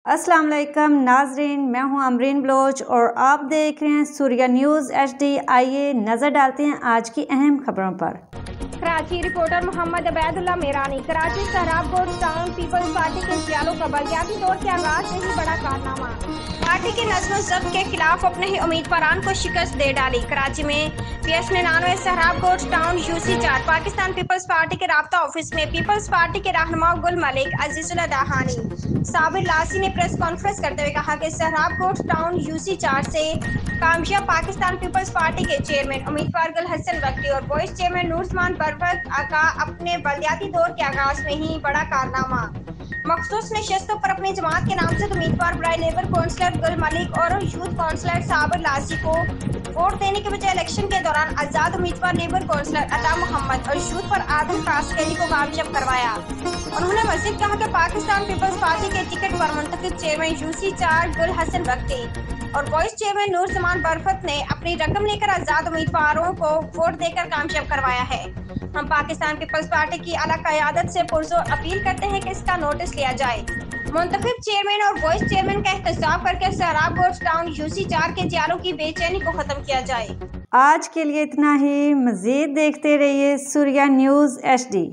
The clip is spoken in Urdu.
السلام علیکم ناظرین، میں ہوں امرین بلوچ اور آپ دیکھ رہے ہیں سوریہ نیوز HD۔ آئیے نظر ڈالتے ہیں آج کی اہم خبروں پر۔ Karachi reporter Muhammad Ubaidullah Mirani. کراچی سہراب گوڈز ٹاؤن پیپلز پارٹی کے جیالوں کا بلدیاتی دور کے آغاز سے ہی بڑا کارنامہ۔ پارٹی کے نظم و ضبط کے خلاف اپنے ہی امیدواران کو شکست دے ڈالی۔ کراچی میں PS 99 سہراب گوڈز ٹاؤن UC 4 پاکستان پیپلز پارٹی کے رابطہ آفس میں پیپلز پارٹی کے رہنما گل ملک، عزیز اللہ دہانی، صابر لاسی نے پریس کانفرنس کرتے ہوئے کہا کہ سہراب گوڈز ٹاؤن UC 4 سے کامیاب پاکستان پیپلز پارٹی کے چیئرمین امیدوار گل حسن وقتی اور وائس چیئرمین نورزمان برفت کا اپنے بلدیاتی دور کے آغاز میں ہی بڑا کارنامہ۔ مخصوص نشستوں پر اپنی جماعت کے نامزد امیدوار برائے لیبر کونسلر گل ملک اور یوتھ کونسلر صابر لاسی کو ووٹ دینے کے بجائے الیکشن کے دوران آزاد امیدوار لیبر کونسلر عطا محمد اور یوتھ پر آدم قاسقیلی کو کامیاب کروایا۔ انہوں نے مزید کہا کہ پاکستان پیپلز پارٹی کے ٹکٹ پر منتخب چیئرمین UC 4 گل حسن وقتی اور وائس چیئرمین نورزمان برفت نے اپنی رقم لے کر آزاد امیدواروں کو ووٹ دے کر کامیاب کروایا ہے۔ ہم پاکستان پیپلز پارٹی کی اعلیٰ قیادت سے پرزور اپیل کرتے ہیں کہ اس کا نوٹس لیا جائے، منتخب چیئرمین اور وائس چیئرمین کا احتساب کر کے سہراب گوڈز ٹاؤن UC 4 کے جیالوں کی بے چینی کو ختم کیا جائے۔ آج کے لیے اتنا ہی، مزید دیکھتے رہیے سوریہ نیوز HD۔